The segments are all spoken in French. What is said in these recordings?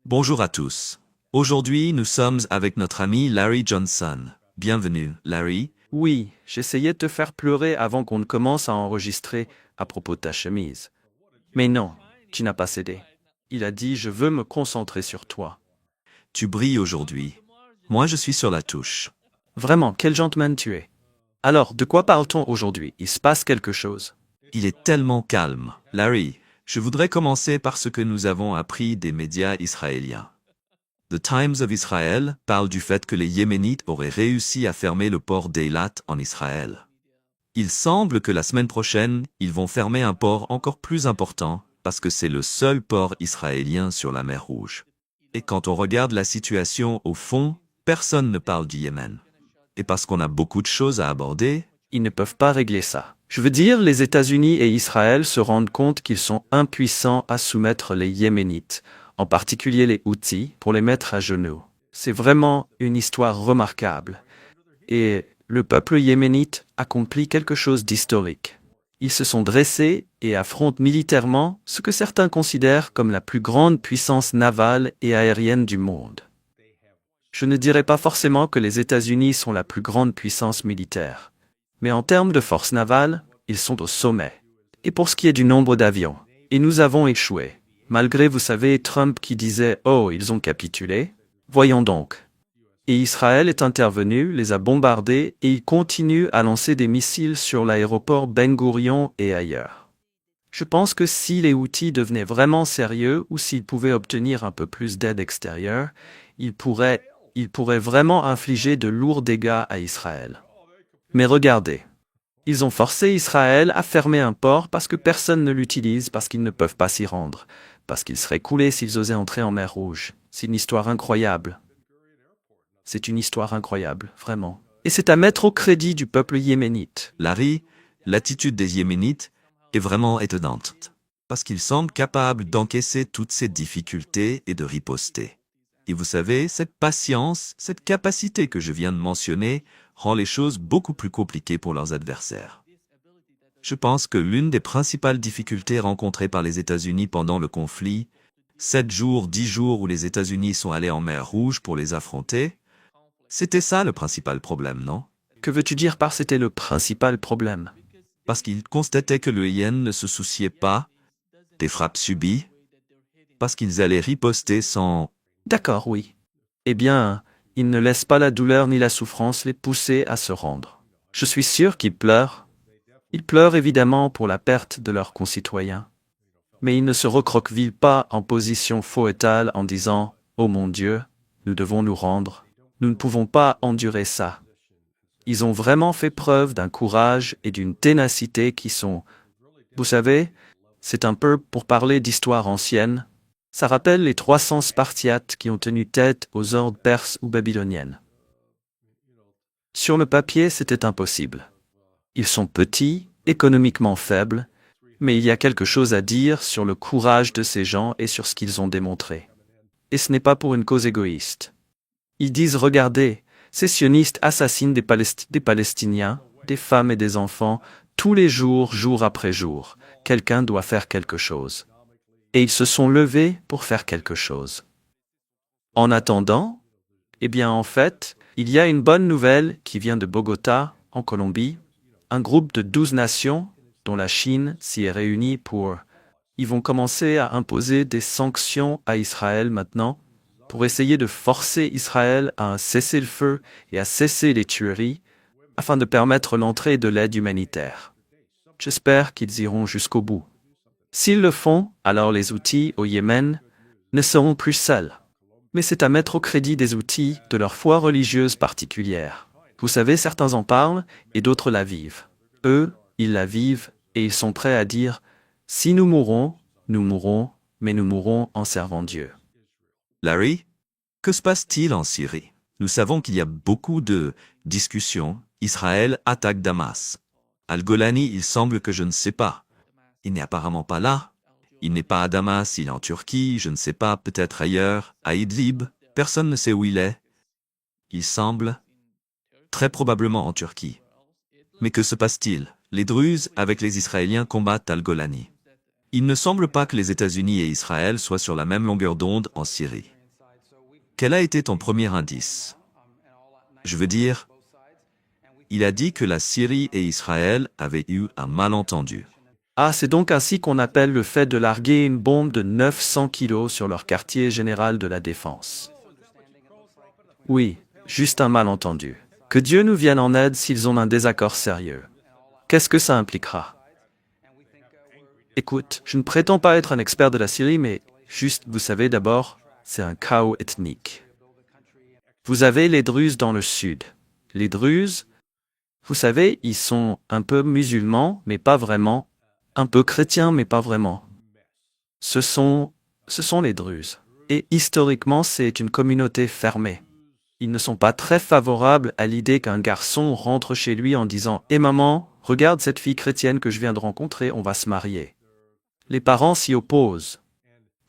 Bonjour à tous. Aujourd'hui, nous sommes avec notre ami Larry Johnson. Bienvenue, Larry. Oui, j'essayais de te faire pleurer avant qu'on ne commence à enregistrer à propos de ta chemise. Mais non, tu n'as pas cédé. Il a dit « Je veux me concentrer sur toi ». Tu brilles aujourd'hui. Moi, je suis sur la touche. Vraiment, quel gentleman tu es. Alors, de quoi parle-t-on aujourd'hui? Il se passe quelque chose. Il est tellement calme. Larry, je voudrais commencer par ce que nous avons appris des médias israéliens. The Times of Israel parle du fait que les Yéménites auraient réussi à fermer le port d'Eilat en Israël. Il semble que la semaine prochaine, ils vont fermer un port encore plus important, parce que c'est le seul port israélien sur la mer Rouge. Et quand on regarde la situation au fond, personne ne parle du Yémen. Et parce qu'on a beaucoup de choses à aborder, Ils ne peuvent pas régler ça. Je veux dire, les États-Unis et Israël se rendent compte qu'ils sont impuissants à soumettre les Yéménites, en particulier les Houthis, pour les mettre à genoux. C'est vraiment une histoire remarquable. Et le peuple yéménite accomplit quelque chose d'historique. Ils se sont dressés et affrontent militairement ce que certains considèrent comme la plus grande puissance navale et aérienne du monde. Je ne dirais pas forcément que les États-Unis sont la plus grande puissance militaire, mais en termes de force navale, ils sont au sommet. Et pour ce qui est du nombre d'avions, et nous avons échoué, malgré, vous savez, Trump qui disait « Oh, ils ont capitulé ». Voyons donc. Et Israël est intervenu, les a bombardés et il continue à lancer des missiles sur l'aéroport Ben Gourion et ailleurs. Je pense que si les Houthis devenaient vraiment sérieux ou s'ils pouvaient obtenir un peu plus d'aide extérieure, ils pourraient vraiment infliger de lourds dégâts à Israël. Mais regardez, ils ont forcé Israël à fermer un port parce que personne ne l'utilise, parce qu'ils ne peuvent pas s'y rendre, parce qu'ils seraient coulés s'ils osaient entrer en mer Rouge. C'est une histoire incroyable. C'est une histoire incroyable, vraiment. Et c'est à mettre au crédit du peuple yéménite. Larry, l'attitude des Yéménites est vraiment étonnante. Parce qu'ils semblent capables d'encaisser toutes ces difficultés et de riposter. Et vous savez, cette patience, cette capacité que je viens de mentionner, rend les choses beaucoup plus compliquées pour leurs adversaires. Je pense que l'une des principales difficultés rencontrées par les États-Unis pendant le conflit, 7 jours, 10 jours où les États-Unis sont allés en mer Rouge pour les affronter, c'était ça le principal problème, non? Que veux-tu dire par c'était le principal problème? Parce qu'ils constataient que le Yen ne se souciait pas des frappes subies, parce qu'ils allaient riposter sans... D'accord, oui. Eh bien, ils ne laissent pas la douleur ni la souffrance les pousser à se rendre. Je suis sûr qu'ils pleurent. Ils pleurent évidemment pour la perte de leurs concitoyens. Mais ils ne se recroquevillent pas en position foetale en disant « Oh mon Dieu, nous devons nous rendre. Nous ne pouvons pas endurer ça. » Ils ont vraiment fait preuve d'un courage et d'une ténacité qui sont, vous savez, c'est un peu pour parler d'histoire ancienne. Ça rappelle les 300 Spartiates qui ont tenu tête aux hordes perses ou babyloniennes. Sur le papier, c'était impossible. Ils sont petits, économiquement faibles, mais il y a quelque chose à dire sur le courage de ces gens et sur ce qu'ils ont démontré. Et ce n'est pas pour une cause égoïste. Ils disent « Regardez, ces sionistes assassinent des Palestiniens, des femmes et des enfants, tous les jours, jour après jour. Quelqu'un doit faire quelque chose. » Et ils se sont levés pour faire quelque chose. En attendant, eh bien en fait, il y a une bonne nouvelle qui vient de Bogota, en Colombie. Un groupe de 12 nations, dont la Chine, s'y est réunie pour... Ils vont commencer à imposer des sanctions à Israël maintenant, pour essayer de forcer Israël à un cessez-le-feu et à cesser les tueries, afin de permettre l'entrée de l'aide humanitaire. J'espère qu'ils iront jusqu'au bout. S'ils le font, alors les Houthis au Yémen ne seront plus seuls. Mais c'est à mettre au crédit des Houthis de leur foi religieuse particulière. Vous savez, certains en parlent et d'autres la vivent. Eux, ils la vivent et ils sont prêts à dire « Si nous mourrons, mais nous mourrons en servant Dieu. » Larry, que se passe-t-il en Syrie? Nous savons qu'il y a beaucoup de discussions. Israël attaque Damas. Al-Golani, il semble que je ne sais pas. Il n'est apparemment pas là. Il n'est pas à Damas, il est en Turquie, je ne sais pas, peut-être ailleurs, à Idlib. Personne ne sait où il est. Il semble très probablement en Turquie. Mais que se passe-t-il? Les Druzes avec les Israéliens combattent Al-Golani. Il ne semble pas que les États-Unis et Israël soient sur la même longueur d'onde en Syrie. Quel a été ton premier indice? Je veux dire, il a dit que la Syrie et Israël avaient eu un malentendu. Ah, c'est donc ainsi qu'on appelle le fait de larguer une bombe de 900 kilos sur leur quartier général de la défense. Oui, juste un malentendu. Que Dieu nous vienne en aide s'ils ont un désaccord sérieux. Qu'est-ce que ça impliquera? Écoute, je ne prétends pas être un expert de la Syrie, mais juste, vous savez d'abord, c'est un chaos ethnique. Vous avez les Druzes dans le sud. Les Druzes, vous savez, ils sont un peu musulmans, mais pas vraiment. Un peu chrétiens, mais pas vraiment. Ce sont les Druzes. Et historiquement, c'est une communauté fermée. Ils ne sont pas très favorables à l'idée qu'un garçon rentre chez lui en disant « Eh maman, regarde cette fille chrétienne que je viens de rencontrer, on va se marier. » Les parents s'y opposent.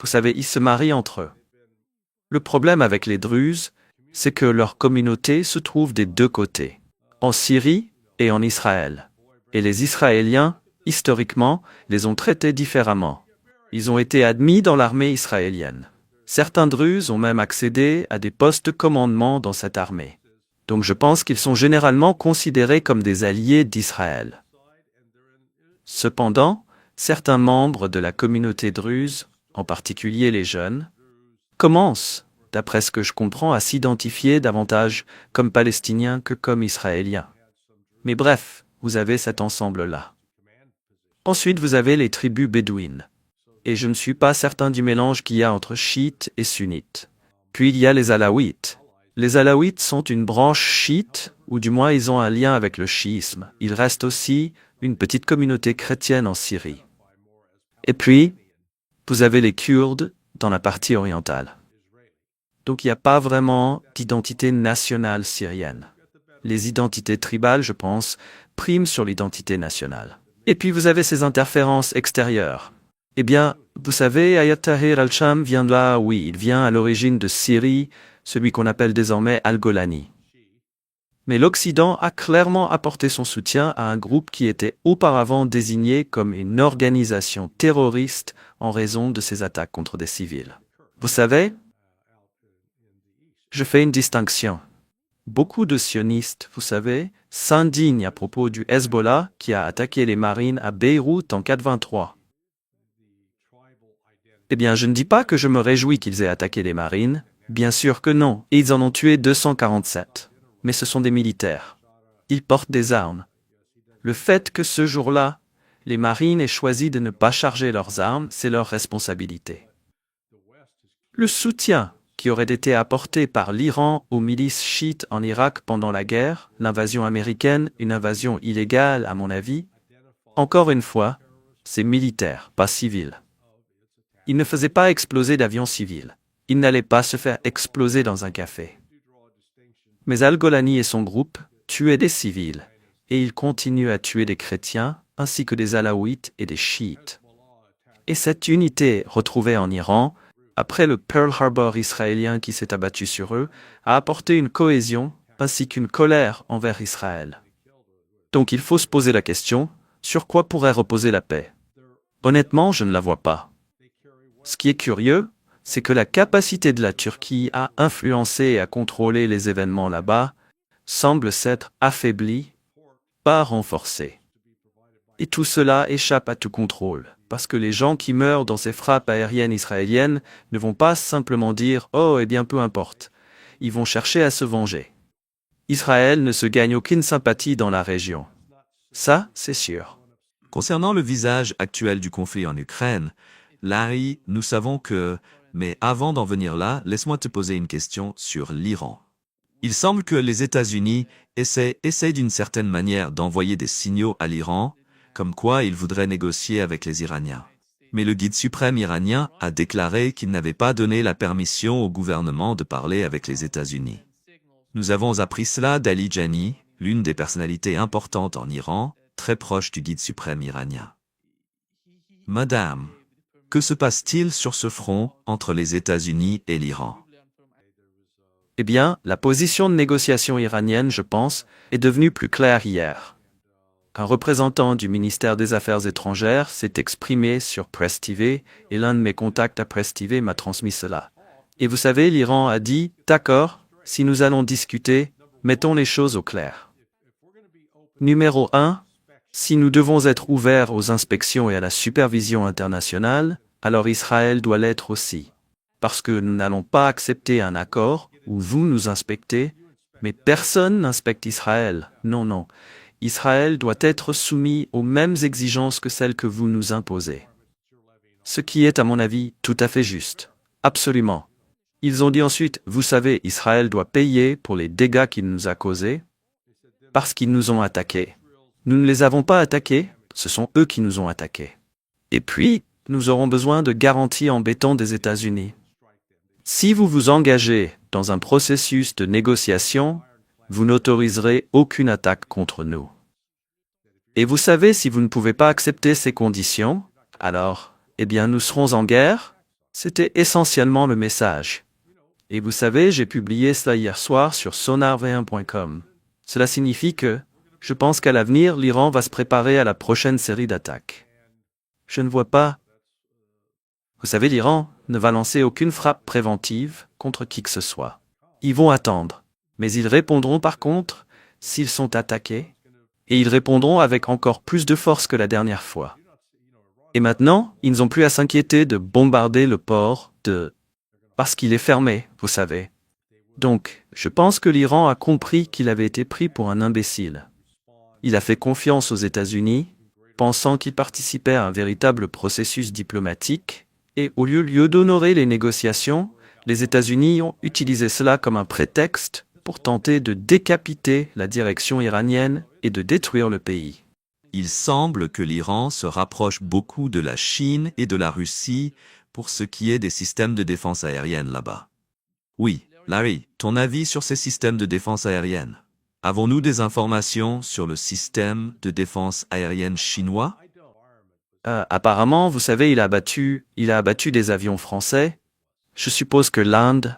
Vous savez, ils se marient entre eux. Le problème avec les Druzes, c'est que leur communauté se trouve des deux côtés, en Syrie et en Israël. Et les Israéliens, historiquement, les ont traités différemment. Ils ont été admis dans l'armée israélienne. Certains Druzes ont même accédé à des postes de commandement dans cette armée. Donc je pense qu'ils sont généralement considérés comme des alliés d'Israël. Cependant, certains membres de la communauté druze, en particulier les jeunes, commencent, d'après ce que je comprends, à s'identifier davantage comme Palestiniens que comme Israéliens. Mais bref, vous avez cet ensemble-là. Ensuite, vous avez les tribus bédouines. Et je ne suis pas certain du mélange qu'il y a entre chiites et sunnites. Puis il y a les alaouites. Les alaouites sont une branche chiite, ou du moins ils ont un lien avec le chiisme. Il reste aussi une petite communauté chrétienne en Syrie. Et puis, vous avez les Kurdes dans la partie orientale. Donc il n'y a pas vraiment d'identité nationale syrienne. Les identités tribales, je pense, priment sur l'identité nationale. Et puis vous avez ces interférences extérieures. Eh bien, vous savez, Ayat Tahrir al-Sham vient de là, oui, il vient à l'origine de Syrie, celui qu'on appelle désormais Al-Golani. Mais l'Occident a clairement apporté son soutien à un groupe qui était auparavant désigné comme une organisation terroriste en raison de ses attaques contre des civils. Vous savez, je fais une distinction. Beaucoup de sionistes, vous savez, s'indignent à propos du Hezbollah qui a attaqué les marines à Beyrouth en 1983. Eh bien, je ne dis pas que je me réjouis qu'ils aient attaqué les marines, bien sûr que non, et ils en ont tué 247. Mais ce sont des militaires. Ils portent des armes. Le fait que ce jour-là, les marines aient choisi de ne pas charger leurs armes, c'est leur responsabilité. Le soutien qui aurait été apporté par l'Iran aux milices chiites en Irak pendant la guerre, l'invasion américaine, une invasion illégale à mon avis, encore une fois, c'est militaire, pas civil. Ils ne faisaient pas exploser d'avions civils. Ils n'allaient pas se faire exploser dans un café. Mais Al-Golani et son groupe tuaient des civils, et ils continuent à tuer des chrétiens, ainsi que des alaouites et des chiites. Et cette unité retrouvée en Iran, après le Pearl Harbor israélien qui s'est abattu sur eux, a apporté une cohésion ainsi qu'une colère envers Israël. Donc il faut se poser la question, sur quoi pourrait reposer la paix? Honnêtement, je ne la vois pas. Ce qui est curieux, c'est que la capacité de la Turquie à influencer et à contrôler les événements là-bas semble s'être affaiblie, pas renforcée. Et tout cela échappe à tout contrôle, parce que les gens qui meurent dans ces frappes aériennes israéliennes ne vont pas simplement dire « Oh, eh bien, peu importe ». Ils vont chercher à se venger. Israël ne se gagne aucune sympathie dans la région. Ça, c'est sûr. Concernant le visage actuel du conflit en Ukraine, Larry, nous savons que... Mais avant d'en venir là, laisse-moi te poser une question sur l'Iran. Il semble que les États-Unis essaient d'une certaine manière d'envoyer des signaux à l'Iran, comme quoi ils voudraient négocier avec les Iraniens. Mais le guide suprême iranien a déclaré qu'il n'avait pas donné la permission au gouvernement de parler avec les États-Unis. Nous avons appris cela d'Ali Jani, l'une des personnalités importantes en Iran, très proche du guide suprême iranien. Madame, que se passe-t-il sur ce front entre les États-Unis et l'Iran? Eh bien, la position de négociation iranienne, je pense, est devenue plus claire hier. Un représentant du ministère des Affaires étrangères s'est exprimé sur Press TV et l'un de mes contacts à Press TV m'a transmis cela. Et vous savez, l'Iran a dit « D'accord, si nous allons discuter, mettons les choses au clair. » Numéro 1. Si nous devons être ouverts aux inspections et à la supervision internationale, alors Israël doit l'être aussi. Parce que nous n'allons pas accepter un accord où vous nous inspectez, mais personne n'inspecte Israël. Non, non. Israël doit être soumis aux mêmes exigences que celles que vous nous imposez. Ce qui est, à mon avis, tout à fait juste. Absolument. Ils ont dit ensuite, vous savez, Israël doit payer pour les dégâts qu'il nous a causés, parce qu'ils nous ont attaqués. Nous ne les avons pas attaqués, ce sont eux qui nous ont attaqués. Et puis, nous aurons besoin de garanties en béton des États-Unis. Si vous vous engagez dans un processus de négociation, vous n'autoriserez aucune attaque contre nous. Et vous savez, si vous ne pouvez pas accepter ces conditions, alors, eh bien, nous serons en guerre. C'était essentiellement le message. Et vous savez, j'ai publié cela hier soir sur sonarv1.com. Cela signifie que, je pense qu'à l'avenir, l'Iran va se préparer à la prochaine série d'attaques. Je ne vois pas. Vous savez, l'Iran ne va lancer aucune frappe préventive contre qui que ce soit. Ils vont attendre. Mais ils répondront par contre, s'ils sont attaqués, et ils répondront avec encore plus de force que la dernière fois. Et maintenant, ils n'ont plus à s'inquiéter de bombarder le port parce qu'il est fermé, vous savez. Donc, je pense que l'Iran a compris qu'il avait été pris pour un imbécile. Il a fait confiance aux États-Unis, pensant qu'ils participaient à un véritable processus diplomatique, et au lieu d'honorer les négociations, les États-Unis ont utilisé cela comme un prétexte pour tenter de décapiter la direction iranienne et de détruire le pays. Il semble que l'Iran se rapproche beaucoup de la Chine et de la Russie pour ce qui est des systèmes de défense aérienne là-bas. Oui, Larry, ton avis sur ces systèmes de défense aérienne? Avons-nous des informations sur le système de défense aérienne chinois? Apparemment, vous savez, il a abattu des avions français. Je suppose que l'Inde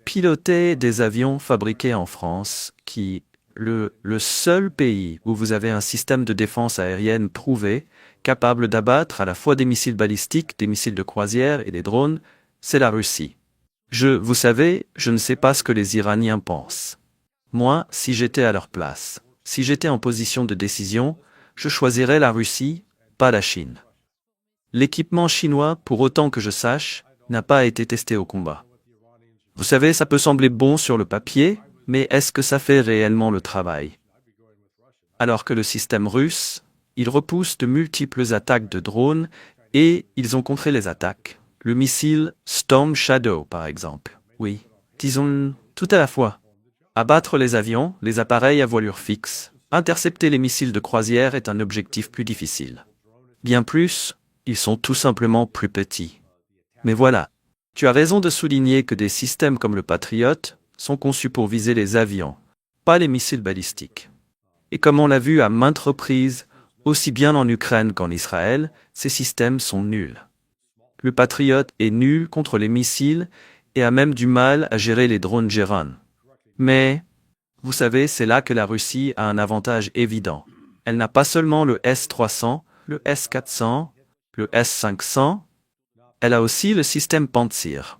pilotait des avions fabriqués en France, qui le seul pays où vous avez un système de défense aérienne prouvé, capable d'abattre à la fois des missiles balistiques, des missiles de croisière et des drones, c'est la Russie. Vous savez, je ne sais pas ce que les Iraniens pensent. Moi, si j'étais à leur place, si j'étais en position de décision, je choisirais la Russie, pas la Chine. L'équipement chinois, pour autant que je sache, n'a pas été testé au combat. Vous savez, ça peut sembler bon sur le papier, mais est-ce que ça fait réellement le travail? Alors que le système russe, il repousse de multiples attaques de drones et ils ont contré les attaques. Le missile Storm Shadow, par exemple. Oui, disons tout à la fois. Abattre les avions, les appareils à voilure fixe, intercepter les missiles de croisière est un objectif plus difficile. Bien plus, ils sont tout simplement plus petits. Mais voilà, tu as raison de souligner que des systèmes comme le Patriot sont conçus pour viser les avions, pas les missiles balistiques. Et comme on l'a vu à maintes reprises, aussi bien en Ukraine qu'en Israël, ces systèmes sont nuls. Le Patriot est nul contre les missiles et a même du mal à gérer les drones Geron. Mais, vous savez, c'est là que la Russie a un avantage évident. Elle n'a pas seulement le S-300, le S-400, le S-500, elle a aussi le système Pantsir.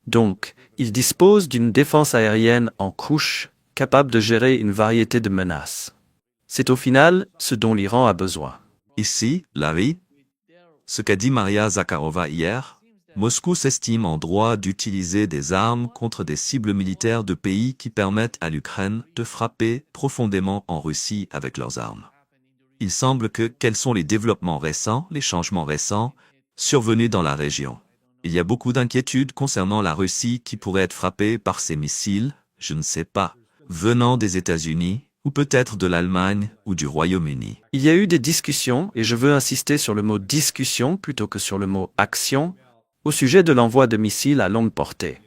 Donc, il dispose d'une défense aérienne en couche, capable de gérer une variété de menaces. C'est au final ce dont l'Iran a besoin. Ici, Larry, ce qu'a dit Maria Zakharova hier, Moscou s'estime en droit d'utiliser des armes contre des cibles militaires de pays qui permettent à l'Ukraine de frapper profondément en Russie avec leurs armes. Il semble que quels sont les développements récents, les changements récents, survenus dans la région. Il y a beaucoup d'inquiétudes concernant la Russie qui pourrait être frappée par ces missiles, je ne sais pas, venant des États-Unis, ou peut-être de l'Allemagne ou du Royaume-Uni. Il y a eu des discussions, et je veux insister sur le mot discussion plutôt que sur le mot action, au sujet de l'envoi de missiles à longue portée.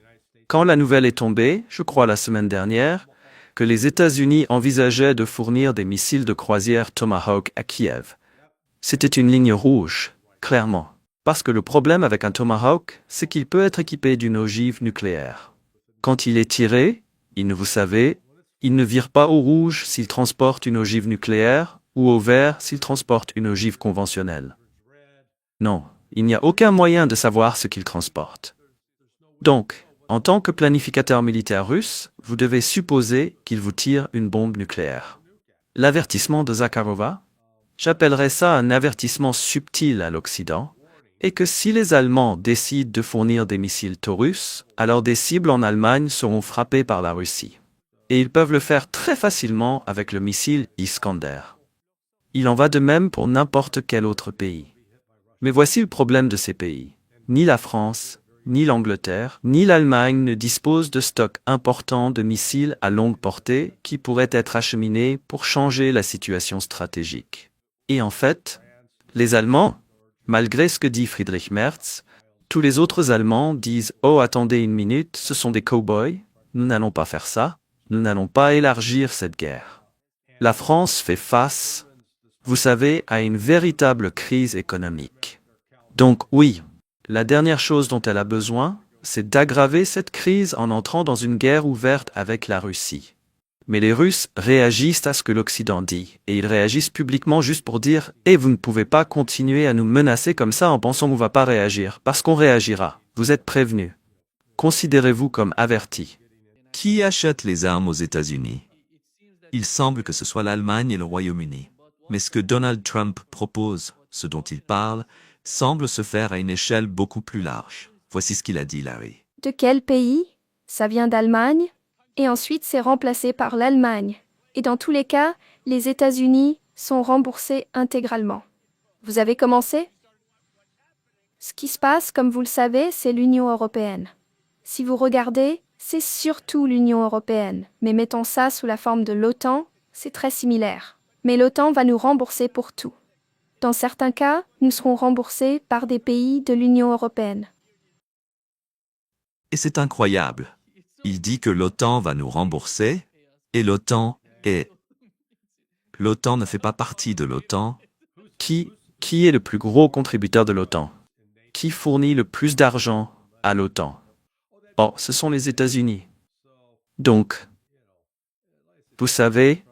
Quand la nouvelle est tombée, je crois la semaine dernière, que les États-Unis envisageaient de fournir des missiles de croisière Tomahawk à Kiev. C'était une ligne rouge, clairement. Parce que le problème avec un Tomahawk, c'est qu'il peut être équipé d'une ogive nucléaire. Quand il est tiré, vous savez, Ils ne virent pas au rouge s'ils transportent une ogive nucléaire ou au vert s'ils transportent une ogive conventionnelle. Non, il n'y a aucun moyen de savoir ce qu'ils transportent. Donc, en tant que planificateur militaire russe, vous devez supposer qu'ils vous tirent une bombe nucléaire. L'avertissement de Zakharova? J'appellerais ça un avertissement subtil à l'Occident, et que si les Allemands décident de fournir des missiles Taurus, alors des cibles en Allemagne seront frappées par la Russie. Et ils peuvent le faire très facilement avec le missile Iskander. Il en va de même pour n'importe quel autre pays. Mais voici le problème de ces pays. Ni la France, ni l'Angleterre, ni l'Allemagne ne disposent de stocks importants de missiles à longue portée qui pourraient être acheminés pour changer la situation stratégique. Et en fait, les Allemands, malgré ce que dit Friedrich Merz, tous les autres Allemands disent « Oh, attendez une minute, ce sont des cow-boys, nous n'allons pas faire ça, nous n'allons pas élargir cette guerre. » La France fait face, vous savez, à une véritable crise économique. Donc oui, la dernière chose dont elle a besoin, c'est d'aggraver cette crise en entrant dans une guerre ouverte avec la Russie. Mais les Russes réagissent à ce que l'Occident dit, et ils réagissent publiquement juste pour dire « Eh, vous ne pouvez pas continuer à nous menacer comme ça en pensant qu'on ne va pas réagir, parce qu'on réagira. Vous êtes prévenus. Considérez-vous comme avertis. » Qui achète les armes aux États-Unis? Il semble que ce soit l'Allemagne et le Royaume-Uni. Mais ce que Donald Trump propose, ce dont il parle, semble se faire à une échelle beaucoup plus large. Voici ce qu'il a dit, Larry. De quel pays? Ça vient d'Allemagne? Et ensuite c'est remplacé par l'Allemagne. Et dans tous les cas, les États-Unis sont remboursés intégralement. Vous avez commencé? Ce qui se passe, comme vous le savez, c'est l'Union européenne. Si vous regardez, c'est surtout l'Union européenne. Mais mettons ça sous la forme de l'OTAN, c'est très similaire. Mais l'OTAN va nous rembourser pour tout. Dans certains cas, nous serons remboursés par des pays de l'Union européenne. Et c'est incroyable. Il dit que l'OTAN va nous rembourser, et l'OTAN ne fait pas partie de l'OTAN. Qui est le plus gros contributeur de l'OTAN? Qui fournit le plus d'argent à l'OTAN? Oh, ce sont les États-Unis. Donc, vous savez,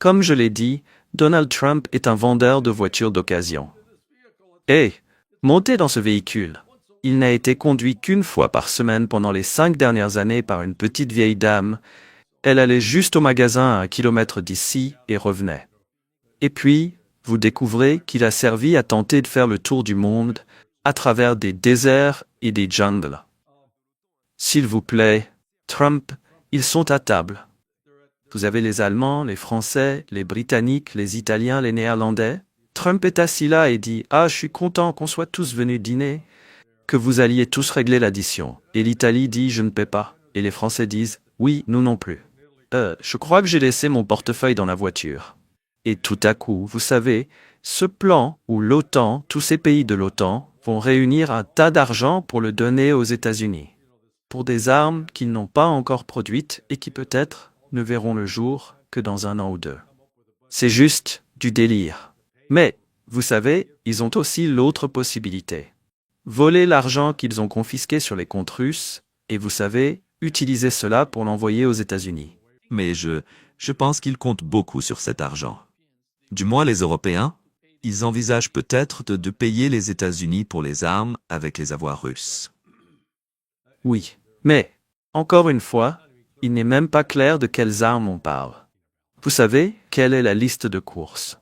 comme je l'ai dit, Donald Trump est un vendeur de voitures d'occasion. Et, montez dans ce véhicule. Il n'a été conduit qu'une fois par semaine pendant les 5 dernières années par une petite vieille dame. Elle allait juste au magasin à 1 kilomètre d'ici et revenait. Et puis, vous découvrez qu'il a servi à tenter de faire le tour du monde à travers des déserts et des jungles. S'il vous plaît, Trump, ils sont à table. Vous avez les Allemands, les Français, les Britanniques, les Italiens, les Néerlandais. Trump est assis là et dit « Ah, je suis content qu'on soit tous venus dîner, que vous alliez tous régler l'addition. » Et l'Italie dit « Je ne paie pas. » Et les Français disent « Oui, nous non plus. Je crois que j'ai laissé mon portefeuille dans la voiture. » Et tout à coup, vous savez, ce plan où l'OTAN, tous ces pays de l'OTAN, vont réunir un tas d'argent pour le donner aux États-Unis. Pour des armes qu'ils n'ont pas encore produites et qui peut-être ne verront le jour que dans 1 an ou 2. C'est juste du délire. Mais, vous savez, ils ont aussi l'autre possibilité. Voler l'argent qu'ils ont confisqué sur les comptes russes, et vous savez, utiliser cela pour l'envoyer aux États-Unis. Mais je pense qu'ils comptent beaucoup sur cet argent. Du moins les Européens, ils envisagent peut-être de payer les États-Unis pour les armes avec les avoirs russes. Oui, mais, encore une fois, il n'est même pas clair de quelles armes on parle. Vous savez, quelle est la liste de courses?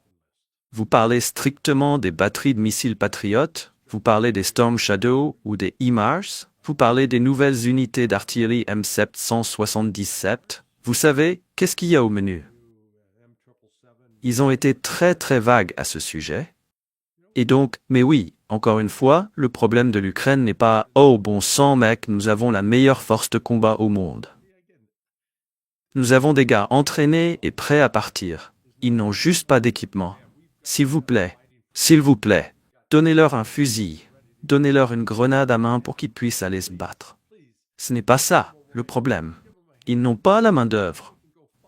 Vous parlez strictement des batteries de missiles Patriot, vous parlez des Storm Shadow ou des HIMARS, vous parlez des nouvelles unités d'artillerie M777. Vous savez, qu'est-ce qu'il y a au menu? Ils ont été très très vagues à ce sujet. Et donc, mais oui, encore une fois, le problème de l'Ukraine n'est pas « Oh bon sang mec, nous avons la meilleure force de combat au monde. » Nous avons des gars entraînés et prêts à partir. Ils n'ont juste pas d'équipement. S'il vous plaît, donnez-leur un fusil, donnez-leur une grenade à main pour qu'ils puissent aller se battre. Ce n'est pas ça, le problème. Ils n'ont pas la main-d'œuvre,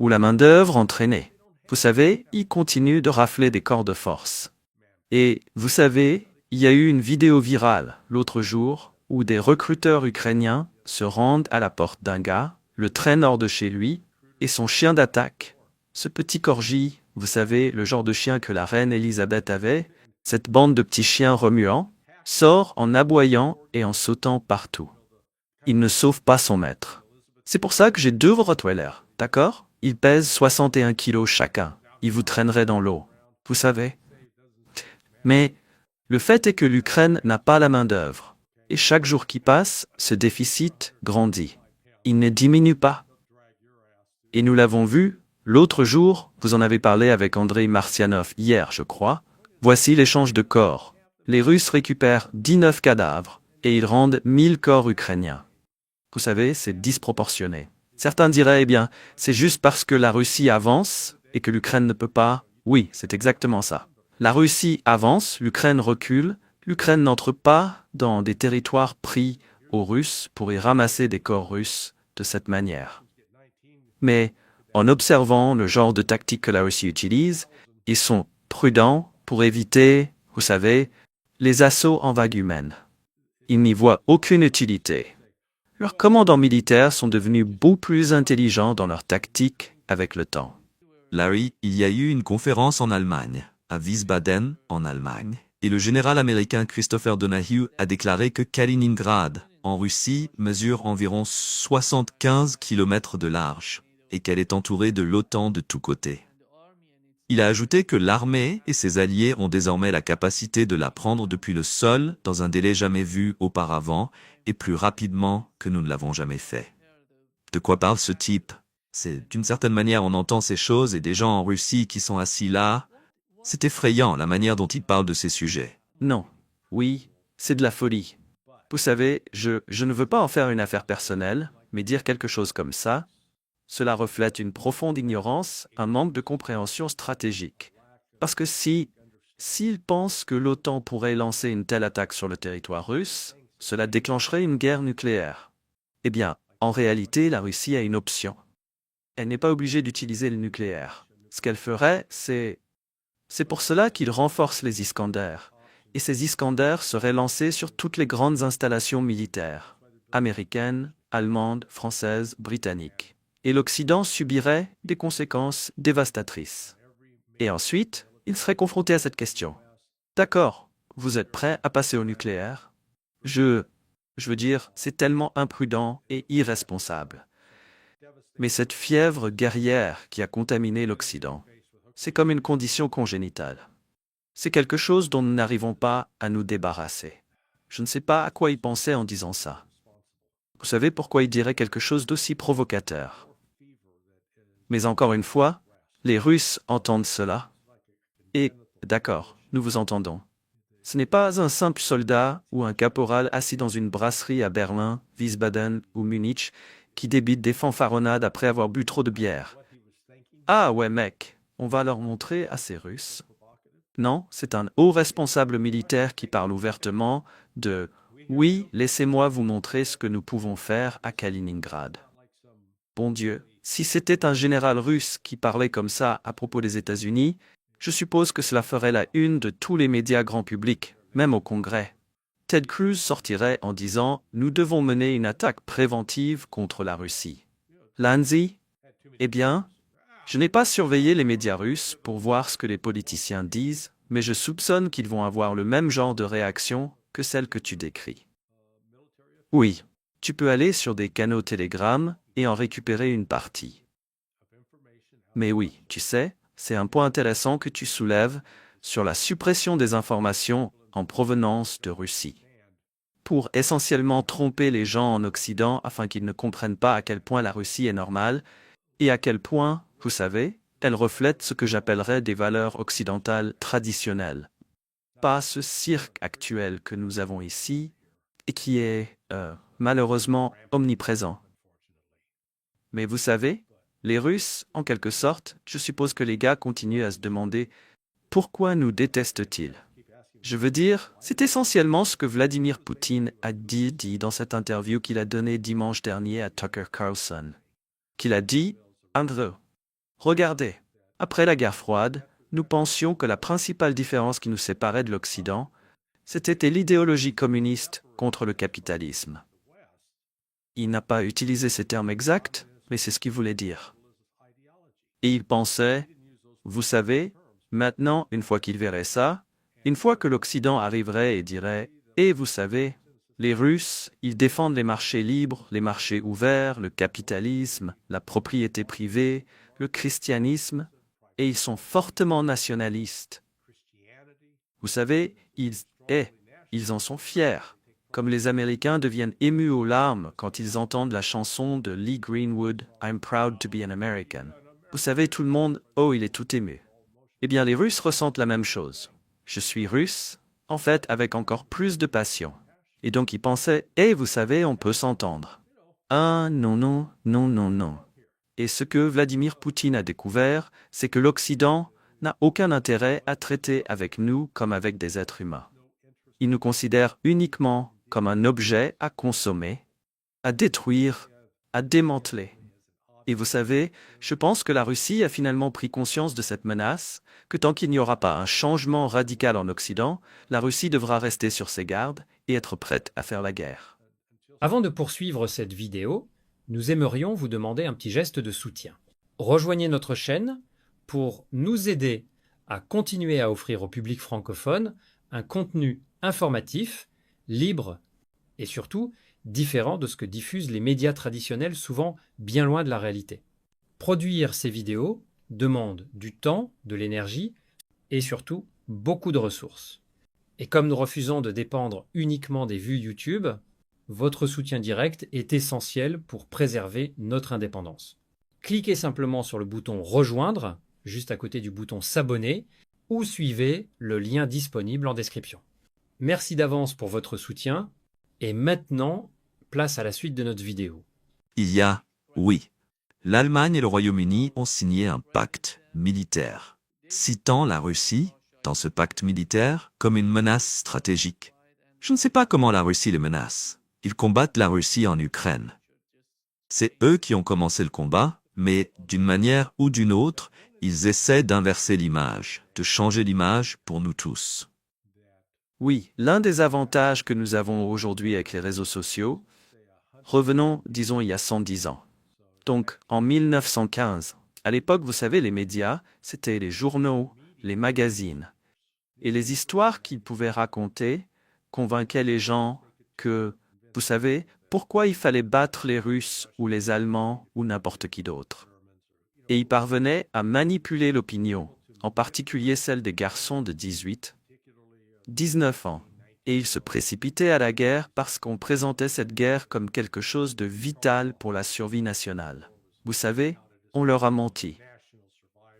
ou la main-d'œuvre entraînée. Vous savez, ils continuent de rafler des corps de force. Et, vous savez, il y a eu une vidéo virale, l'autre jour, où des recruteurs ukrainiens se rendent à la porte d'un gars, le traînent hors de chez lui, Et son chien d'attaque, ce petit corgi, vous savez, le genre de chien que la reine Élisabeth avait, cette bande de petits chiens remuants, sort en aboyant et en sautant partout. Il ne sauve pas son maître. C'est pour ça que j'ai 2 Rottweilers, d'accord? Ils pèsent 61 kilos chacun. Ils vous traîneraient dans l'eau. Vous savez? Mais le fait est que l'Ukraine n'a pas la main-d'œuvre. Et chaque jour qui passe, ce déficit grandit. Il ne diminue pas. Et nous l'avons vu, l'autre jour, vous en avez parlé avec Andrei Marcianov hier, je crois. Voici l'échange de corps. Les Russes récupèrent 19 cadavres et ils rendent 1000 corps ukrainiens. Vous savez, c'est disproportionné. Certains diraient, eh bien, c'est juste parce que la Russie avance et que l'Ukraine ne peut pas. Oui, c'est exactement ça. La Russie avance, l'Ukraine recule, l'Ukraine n'entre pas dans des territoires pris aux Russes pour y ramasser des corps russes de cette manière. Mais en observant le genre de tactique que la Russie utilise, ils sont prudents pour éviter, vous savez, les assauts en vague humaine. Ils n'y voient aucune utilité. Leurs commandants militaires sont devenus beaucoup plus intelligents dans leur tactique avec le temps. Larry, il y a eu une conférence en Allemagne, à Wiesbaden, en Allemagne, et le général américain Christopher Donahue a déclaré que Kaliningrad, en Russie, mesure environ 75 km de large, et qu'elle est entourée de l'OTAN de tous côtés. Il a ajouté que l'armée et ses alliés ont désormais la capacité de la prendre depuis le sol dans un délai jamais vu auparavant et plus rapidement que nous ne l'avons jamais fait. De quoi parle ce type? C'est d'une certaine manière on entend ces choses et des gens en Russie qui sont assis là. C'est effrayant la manière dont il parle de ces sujets. Non. Oui, c'est de la folie. Vous savez, je ne veux pas en faire une affaire personnelle, mais dire quelque chose comme ça, cela reflète une profonde ignorance, un manque de compréhension stratégique. Parce que s'ils pensent que l'OTAN pourrait lancer une telle attaque sur le territoire russe, cela déclencherait une guerre nucléaire. Eh bien, en réalité, la Russie a une option. Elle n'est pas obligée d'utiliser le nucléaire. Ce qu'elle ferait, c'est pour cela qu'ils renforcent les Iskander. Et ces Iskander seraient lancés sur toutes les grandes installations militaires, américaines, allemandes, françaises, britanniques. Et l'Occident subirait des conséquences dévastatrices. Et ensuite, il serait confronté à cette question. D'accord, vous êtes prêt à passer au nucléaire? Je veux dire, c'est tellement imprudent et irresponsable. Mais cette fièvre guerrière qui a contaminé l'Occident, c'est comme une condition congénitale. C'est quelque chose dont nous n'arrivons pas à nous débarrasser. Je ne sais pas à quoi il pensait en disant ça. Vous savez pourquoi il dirait quelque chose d'aussi provocateur? Mais encore une fois, les Russes entendent cela. Et, d'accord, nous vous entendons. Ce n'est pas un simple soldat ou un caporal assis dans une brasserie à Berlin, Wiesbaden ou Munich qui débite des fanfaronnades après avoir bu trop de bière. Ah ouais mec, on va leur montrer à ces Russes. Non, c'est un haut responsable militaire qui parle ouvertement de « Oui, laissez-moi vous montrer ce que nous pouvons faire à Kaliningrad ». Bon Dieu, si c'était un général russe qui parlait comme ça à propos des États-Unis, je suppose que cela ferait la une de tous les médias grand public, même au Congrès. Ted Cruz sortirait en disant « Nous devons mener une attaque préventive contre la Russie ». Lanzi, eh bien, je n'ai pas surveillé les médias russes pour voir ce que les politiciens disent, mais je soupçonne qu'ils vont avoir le même genre de réaction que celle que tu décris. Oui, tu peux aller sur des canaux Telegram et en récupérer une partie. Mais oui, tu sais, c'est un point intéressant que tu soulèves sur la suppression des informations en provenance de Russie. Pour essentiellement tromper les gens en Occident afin qu'ils ne comprennent pas à quel point la Russie est normale et à quel point, vous savez, elle reflète ce que j'appellerais des valeurs occidentales traditionnelles. Pas ce cirque actuel que nous avons ici et qui est, malheureusement, omniprésent. Mais vous savez, les Russes, en quelque sorte, je suppose que les gars continuent à se demander pourquoi nous détestent-ils. Je veux dire, c'est essentiellement ce que Vladimir Poutine a dit dans cette interview qu'il a donnée dimanche dernier à Tucker Carlson. Qu'il a dit, Andrew, regardez, après la guerre froide, nous pensions que la principale différence qui nous séparait de l'Occident, c'était l'idéologie communiste contre le capitalisme. Il n'a pas utilisé ces termes exacts, mais c'est ce qu'il voulait dire. Et il pensait, vous savez, maintenant, une fois qu'il verrait ça, une fois que l'Occident arriverait et dirait, et vous savez, les Russes, ils défendent les marchés libres, les marchés ouverts, le capitalisme, la propriété privée, le christianisme, et ils sont fortement nationalistes. Vous savez, ils en sont fiers, comme les Américains deviennent émus aux larmes quand ils entendent la chanson de Lee Greenwood, I'm proud to be an American. Vous savez, tout le monde, oh, il est tout ému. Eh bien, les Russes ressentent la même chose. Je suis russe, en fait, avec encore plus de passion. Et donc ils pensaient, vous savez, on peut s'entendre. Ah, non, non, non, non, non. Et ce que Vladimir Poutine a découvert, c'est que l'Occident n'a aucun intérêt à traiter avec nous comme avec des êtres humains. Il nous considère uniquement comme un objet à consommer, à détruire, à démanteler. Et vous savez, je pense que la Russie a finalement pris conscience de cette menace, que tant qu'il n'y aura pas un changement radical en Occident, la Russie devra rester sur ses gardes et être prête à faire la guerre. Avant de poursuivre cette vidéo, nous aimerions vous demander un petit geste de soutien. Rejoignez notre chaîne pour nous aider à continuer à offrir au public francophone un contenu informatif, libre et surtout différent de ce que diffusent les médias traditionnels, souvent bien loin de la réalité. Produire ces vidéos demande du temps, de l'énergie et surtout beaucoup de ressources. Et comme nous refusons de dépendre uniquement des vues YouTube, votre soutien direct est essentiel pour préserver notre indépendance. Cliquez simplement sur le bouton Rejoindre, juste à côté du bouton S'abonner, ou suivez le lien disponible en description. Merci d'avance pour votre soutien, et maintenant, place à la suite de notre vidéo. Il y a, oui, l'Allemagne et le Royaume-Uni ont signé un pacte militaire, citant la Russie, dans ce pacte militaire, comme une menace stratégique. Je ne sais pas comment la Russie les menace. Ils combattent la Russie en Ukraine. C'est eux qui ont commencé le combat, mais d'une manière ou d'une autre, ils essaient d'inverser l'image, de changer l'image pour nous tous. Oui, l'un des avantages que nous avons aujourd'hui avec les réseaux sociaux, revenons, disons, il y a 110 ans. Donc, en 1915, à l'époque, vous savez, les médias, c'était les journaux, les magazines. Et les histoires qu'ils pouvaient raconter convainquaient les gens que, vous savez, pourquoi il fallait battre les Russes ou les Allemands ou n'importe qui d'autre. Et ils parvenaient à manipuler l'opinion, en particulier celle des garçons de 18, 19 ans. Et ils se précipitaient à la guerre parce qu'on présentait cette guerre comme quelque chose de vital pour la survie nationale. Vous savez, on leur a menti.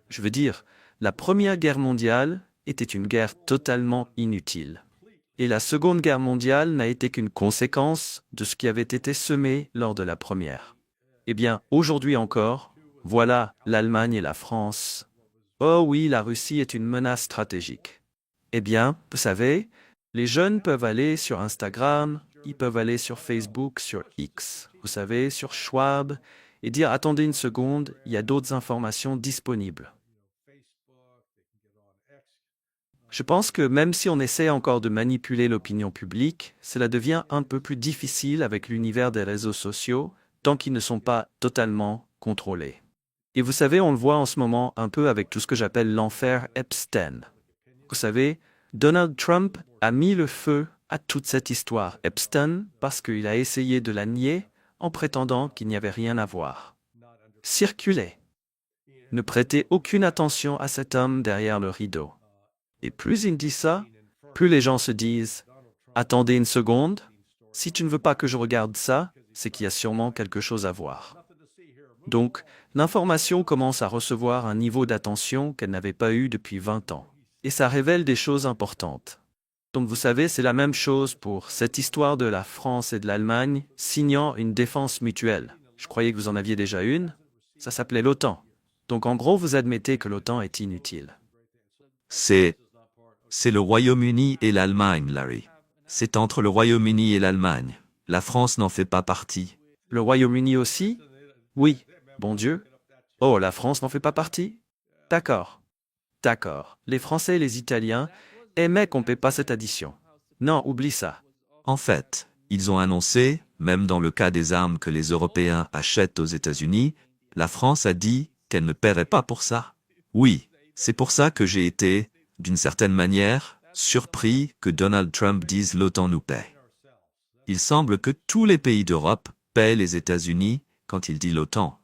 Je veux dire, la Première Guerre mondiale était une guerre totalement inutile. Et la Seconde Guerre mondiale n'a été qu'une conséquence de ce qui avait été semé lors de la Première. Eh bien, aujourd'hui encore, voilà l'Allemagne et la France. Oh oui, la Russie est une menace stratégique. Eh bien, vous savez, les jeunes peuvent aller sur Instagram, ils peuvent aller sur Facebook, sur X, vous savez, sur Schwab, et dire « Attendez une seconde, il y a d'autres informations disponibles ». Je pense que même si on essaie encore de manipuler l'opinion publique, cela devient un peu plus difficile avec l'univers des réseaux sociaux, tant qu'ils ne sont pas totalement contrôlés. Et vous savez, on le voit en ce moment un peu avec tout ce que j'appelle l'enfer Epstein. Vous savez, Donald Trump a mis le feu à toute cette histoire Epstein parce qu'il a essayé de la nier en prétendant qu'il n'y avait rien à voir. Circulez. Ne prêtez aucune attention à cet homme derrière le rideau. Et plus il dit ça, plus les gens se disent « Attendez une seconde, si tu ne veux pas que je regarde ça, c'est qu'il y a sûrement quelque chose à voir. » Donc, l'information commence à recevoir un niveau d'attention qu'elle n'avait pas eu depuis 20 ans. Et ça révèle des choses importantes. Donc vous savez, c'est la même chose pour cette histoire de la France et de l'Allemagne signant une défense mutuelle. Je croyais que vous en aviez déjà une. Ça s'appelait l'OTAN. Donc en gros, vous admettez que l'OTAN est inutile. C'est le Royaume-Uni et l'Allemagne, Larry. C'est entre le Royaume-Uni et l'Allemagne. La France n'en fait pas partie. Le Royaume-Uni aussi? Oui. Bon Dieu. Oh, la France n'en fait pas partie? D'accord. D'accord. Les Français et les Italiens aimaient qu'on ne paie pas cette addition. Non, oublie ça. En fait, ils ont annoncé, même dans le cas des armes que les Européens achètent aux États-Unis, la France a dit qu'elle ne paierait pas pour ça. Oui, c'est pour ça que j'ai été, d'une certaine manière, surpris que Donald Trump dise l'OTAN nous paie. Il semble que tous les pays d'Europe paient les États-Unis quand il dit l'OTAN,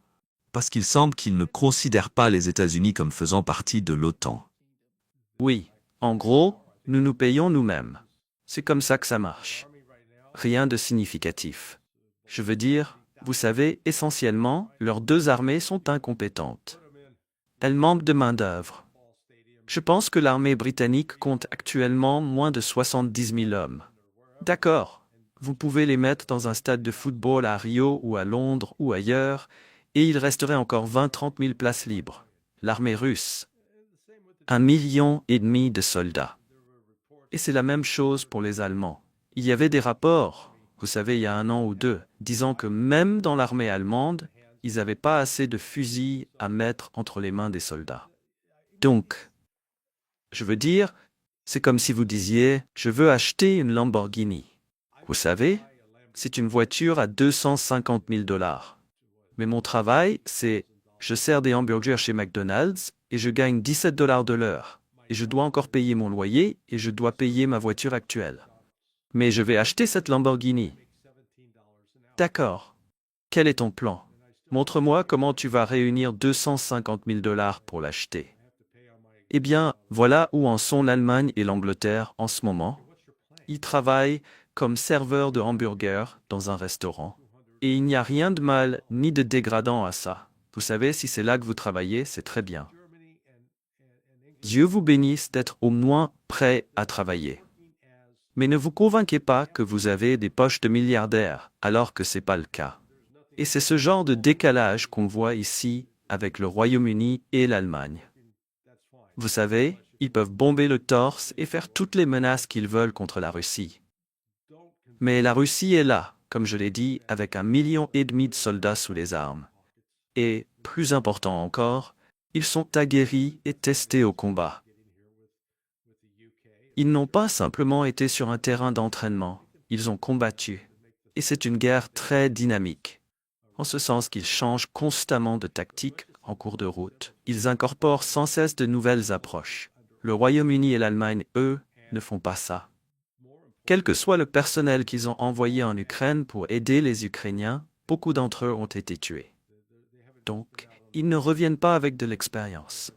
parce qu'il semble qu'il ne considère pas les États-Unis comme faisant partie de l'OTAN. Oui, en gros, nous nous payons nous-mêmes. C'est comme ça que ça marche. Rien de significatif. Je veux dire, vous savez, essentiellement, leurs deux armées sont incompétentes. Elles manquent de main-d'œuvre. Je pense que l'armée britannique compte actuellement moins de 70 000 hommes. D'accord, vous pouvez les mettre dans un stade de football à Rio ou à Londres ou ailleurs, et il resterait encore 20-30 000 places libres. L'armée russe. 1,5 million de soldats. Et c'est la même chose pour les Allemands. Il y avait des rapports, vous savez, il y a 1 an ou 2, disant que même dans l'armée allemande, ils n'avaient pas assez de fusils à mettre entre les mains des soldats. Donc, je veux dire, c'est comme si vous disiez « Je veux acheter une Lamborghini ». Vous savez, c'est une voiture à 250 000 $. Mais mon travail, c'est « Je sers des hamburgers chez McDonald's et je gagne 17 $ de l'heure. Et je dois encore payer mon loyer et je dois payer ma voiture actuelle. Mais je vais acheter cette Lamborghini. » D'accord. Quel est ton plan? Montre-moi comment tu vas réunir 250 000 $ pour l'acheter. Eh bien, voilà où en sont l'Allemagne et l'Angleterre en ce moment. Ils travaillent comme serveurs de hamburgers dans un restaurant. Et il n'y a rien de mal ni de dégradant à ça. Vous savez, si c'est là que vous travaillez, c'est très bien. Dieu vous bénisse d'être au moins prêt à travailler. Mais ne vous convainquez pas que vous avez des poches de milliardaires, alors que ce n'est pas le cas. Et c'est ce genre de décalage qu'on voit ici avec le Royaume-Uni et l'Allemagne. Vous savez, ils peuvent bomber le torse et faire toutes les menaces qu'ils veulent contre la Russie. Mais la Russie est là, comme je l'ai dit, avec 1,5 million de soldats sous les armes. Et, plus important encore, ils sont aguerris et testés au combat. Ils n'ont pas simplement été sur un terrain d'entraînement, ils ont combattu. Et c'est une guerre très dynamique, en ce sens qu'ils changent constamment de tactique en cours de route. Ils incorporent sans cesse de nouvelles approches. Le Royaume-Uni et l'Allemagne, eux, ne font pas ça. Quel que soit le personnel qu'ils ont envoyé en Ukraine pour aider les Ukrainiens, beaucoup d'entre eux ont été tués. Donc, ils ne reviennent pas avec de l'expérience.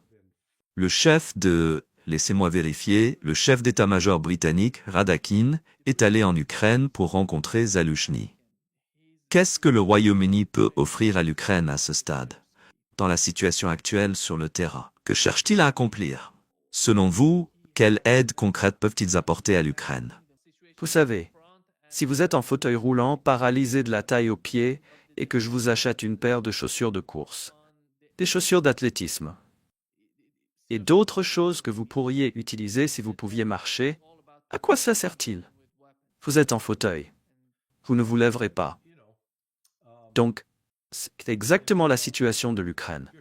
Le chef de, laissez-moi vérifier, le chef d'état-major britannique, Radakin, est allé en Ukraine pour rencontrer Zalushny. Qu'est-ce que le Royaume-Uni peut offrir à l'Ukraine à ce stade? Dans la situation actuelle sur le terrain, que cherche-t-il à accomplir? Selon vous, quelle aide concrète peuvent-ils apporter à l'Ukraine? Vous savez, si vous êtes en fauteuil roulant, paralysé de la taille aux pieds, et que je vous achète une paire de chaussures de course, des chaussures d'athlétisme, et d'autres choses que vous pourriez utiliser si vous pouviez marcher, à quoi ça sert-il? Vous êtes en fauteuil. Vous ne vous lèverez pas. Donc, c'est exactement la situation de l'Ukraine.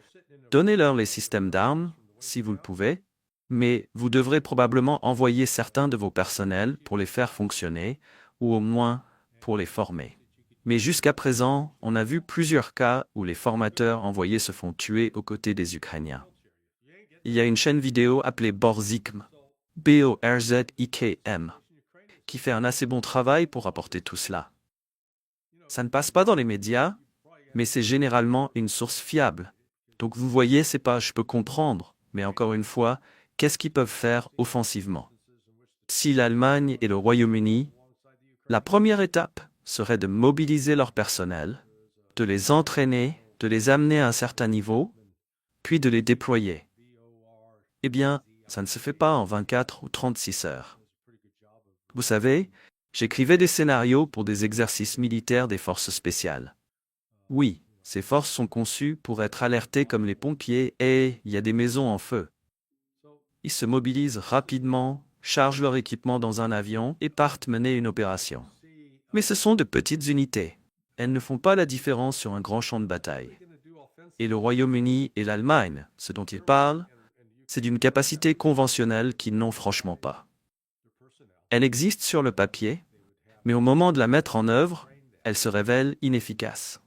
Donnez-leur les systèmes d'armes, si vous le pouvez, mais vous devrez probablement envoyer certains de vos personnels pour les faire fonctionner, ou au moins pour les former. Mais jusqu'à présent, on a vu plusieurs cas où les formateurs envoyés se font tuer aux côtés des Ukrainiens. Il y a une chaîne vidéo appelée Borzikm, Borzikm, qui fait un assez bon travail pour rapporter tout cela. Ça ne passe pas dans les médias, mais c'est généralement une source fiable. Donc vous voyez, c'est pas « je peux comprendre », mais encore une fois, qu'est-ce qu'ils peuvent faire offensivement? Si l'Allemagne et le Royaume-Uni, la première étape serait de mobiliser leur personnel, de les entraîner, de les amener à un certain niveau, puis de les déployer. Eh bien, ça ne se fait pas en 24 ou 36 heures. Vous savez, j'écrivais des scénarios pour des exercices militaires des forces spéciales. Oui, ces forces sont conçues pour être alertées comme les pompiers et il y a des maisons en feu. Ils se mobilisent rapidement, chargent leur équipement dans un avion et partent mener une opération. Mais ce sont de petites unités. Elles ne font pas la différence sur un grand champ de bataille. Et le Royaume-Uni et l'Allemagne, ce dont ils parlent, c'est d'une capacité conventionnelle qu'ils n'ont franchement pas. Elle existe sur le papier, mais au moment de la mettre en œuvre, elle se révèle inefficace.